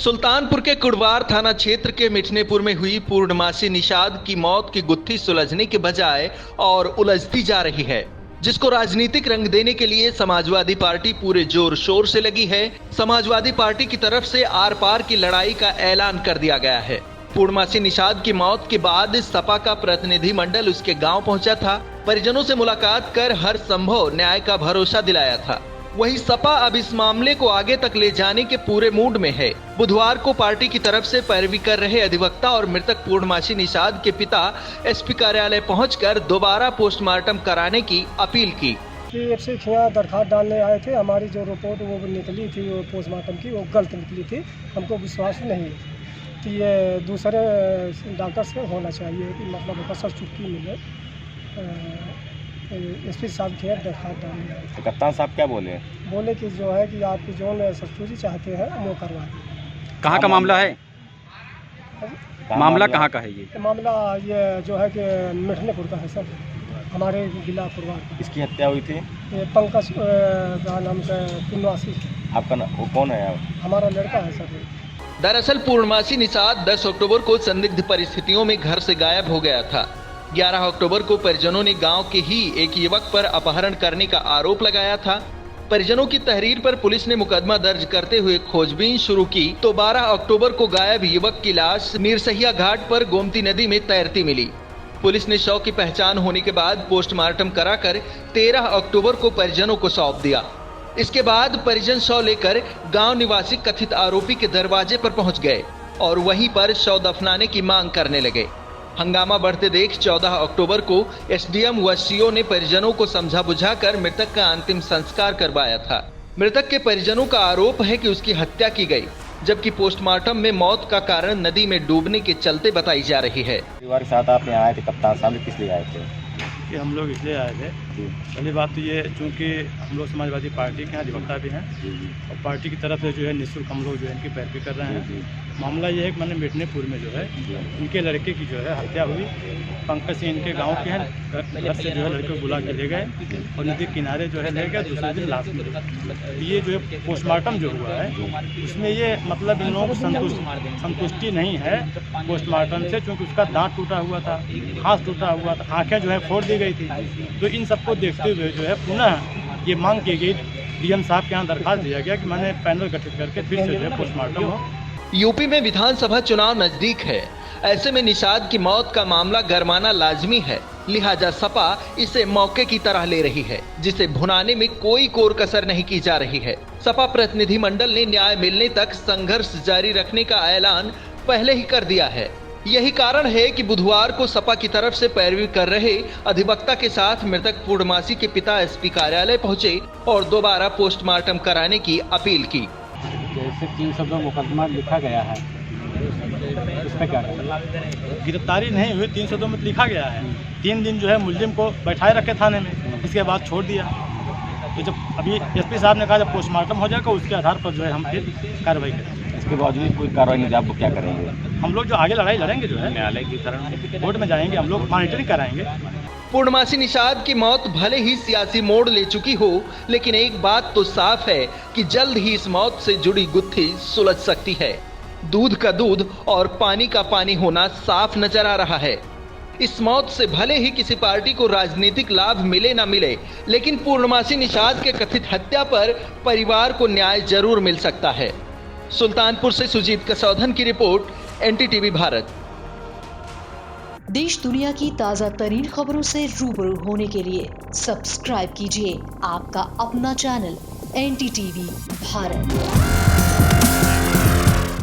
सुल्तानपुर के कुड़वार थाना क्षेत्र के मिठनेपुर में हुई पूर्णमासी निषाद की मौत की गुत्थी सुलझने के बजाय और उलझती जा रही है, जिसको राजनीतिक रंग देने के लिए समाजवादी पार्टी पूरे जोर शोर से लगी है। समाजवादी पार्टी की तरफ से आर पार की लड़ाई का ऐलान कर दिया गया है। पूर्णमासी निषाद की मौत के बाद सपा का प्रतिनिधि मंडल उसके गांव पहुंचा था, परिजनों से मुलाकात कर हर संभव न्याय का भरोसा दिलाया था। वहीं सपा अब इस मामले को आगे तक ले जाने के पूरे मूड में है। बुधवार को पार्टी की तरफ से पैरवी कर रहे अधिवक्ता और मृतक पूर्णमासी निषाद के पिता एसपी कार्यालय पहुंचकर दोबारा पोस्टमार्टम कराने की अपील की। दरखास्त डालने आए थे, हमारी जो रिपोर्ट वो निकली थी, वो पोस्टमार्टम की वो गलत निकली थी। हमको विश्वास नहीं कि ये दूसरे डॉक्टर से होना चाहिए कि मतलब बस छुट्टी मिले। एसपी साहब के दरखास्त डालने आए थे। कप्तान साहब क्या बोले कि जो है कि आपकी जो सब्सिडी चाहते हैं वो करवा दें। कहाँ का मामला है? मामला कहाँ का है ये? मामला ये जो है कि मिठनेपुर का है सर, हमारे जिला कुड़वार। इसकी हत्या हुई थी? ये पंकज का नाम से पूर्णमासी। आपका वो कौन है? हमारा लड़का है सर। दरअसल पूर्णमासी निषाद 10 अक्टूबर को संदिग्ध परिस्थितियों में घर से गायब हो गया था। 11 अक्टूबर को परिजनों ने गांव के ही एक युवक पर अपहरण करने का आरोप लगाया था। परिजनों की तहरीर पर पुलिस ने मुकदमा दर्ज करते हुए खोजबीन शुरू की तो 12 अक्टूबर को गायब युवक की लाश नीरसहिया घाट पर गोमती नदी में तैरती मिली। पुलिस ने शव की पहचान होने के बाद पोस्टमार्टम कराकर 13 अक्टूबर को परिजनों को सौंप दिया। इसके बाद परिजन शव लेकर गांव निवासी कथित आरोपी के दरवाजे पर पहुंच गए और वहीं पर शव दफनाने की मांग करने लगे। हंगामा बढ़ते देख 14 अक्टूबर को एसडीएम व सीओ ने परिजनों को समझा बुझाकर मृतक का अंतिम संस्कार करवाया था। मृतक के परिजनों का आरोप है कि उसकी हत्या की गई, जबकि पोस्टमार्टम में मौत का कारण नदी में डूबने के चलते बताई जा रही है। परिवार के साथ आप यहाँ आए थे, कप्तान साहब किस लिए आए थे? कि हम लोग इसलिए आए थे, पहली बात तो ये चूँकि हम लोग समाजवादी पार्टी के यहाँ अधिवक्ता भी हैं और पार्टी की तरफ से जो है निःशुल्क हम लोग जो है इनकी पैरवी कर रहे हैं। मामला ये है कि मैंने मिठनेपुर में जो है इनके लड़के की जो है हत्या हुई। पंकज सिंह इनके गांव के हैं, घर से जो है लड़के को बुला के ले गए और नदी किनारे जो है ले गए। दूसरे दिन लाश मिली। ये जो है पोस्टमार्टम जो हुआ है उसमें ये मतलब इन लोगों को संतुष्टि नहीं है पोस्टमार्टम से, क्योंकि उसका दांत टूटा हुआ था, हाथ टूटा हुआ था, आँखें जो है फोड़ दी गई थी। तो इन सबको देखते हुए जो है पुनः ये मांग की गई, डीएम साहब के यहाँ दरखास्त दिया गया कि मैंने पैनल गठित करके फिर से जो है पोस्टमार्टम हो। यूपी में विधानसभा चुनाव नजदीक है, ऐसे में निषाद की मौत का मामला गरमाना लाजमी है। लिहाजा सपा इसे मौके की तरह ले रही है, जिसे भुनाने में कोई कोर कसर नहीं की जा रही है। सपा प्रतिनिधि मंडल ने न्याय मिलने तक संघर्ष जारी रखने का ऐलान पहले ही कर दिया है। यही कारण है कि बुधवार को सपा की तरफ से पैरवी कर रहे अधिवक्ता के साथ मृतक पूर्णमासी के पिता एसपी कार्यालय पहुंचे और दोबारा पोस्टमार्टम कराने की अपील की। जैसे 302 मुकदमा लिखा गया है, उस पर क्या करें? गिरफ्तारी नहीं हुई, 302 में लिखा गया है। 3 दिन जो है मुलजिम को बैठाए रखे थाने में, इसके बाद छोड़ दिया। तो जब अभी एसपी साहब ने कहा जब पोस्टमार्टम हो जाएगा उसके आधार पर जो है हम फिर कार्रवाई करेंगे। इसके बावजूद कोई कार्रवाई नहीं, आप क्या करेंगे? हम लोग जो आगे लड़ाई लड़ेंगे जो है न्यायालय की तरफ कोर्ट में जाएंगे, हम लोग मॉनिटरिंग कराएंगे। पूर्णमासी निषाद की मौत भले ही सियासी मोड़ ले चुकी हो, लेकिन एक बात तो साफ है कि जल्द ही इस मौत से जुड़ी गुत्थी सुलझ सकती है। दूध का दूध और पानी का पानी होना साफ नजर आ रहा है। इस मौत से भले ही किसी पार्टी को राजनीतिक लाभ मिले ना मिले, लेकिन पूर्णमासी निषाद के कथित हत्या पर परिवार को न्याय जरूर मिल सकता है। सुल्तानपुर से सुजीत कसौधन की रिपोर्ट, NTTV भारत। देश दुनिया की ताज़ा तरीन खबरों से रूबरू होने के लिए सब्सक्राइब कीजिए आपका अपना चैनल NTTV भारत।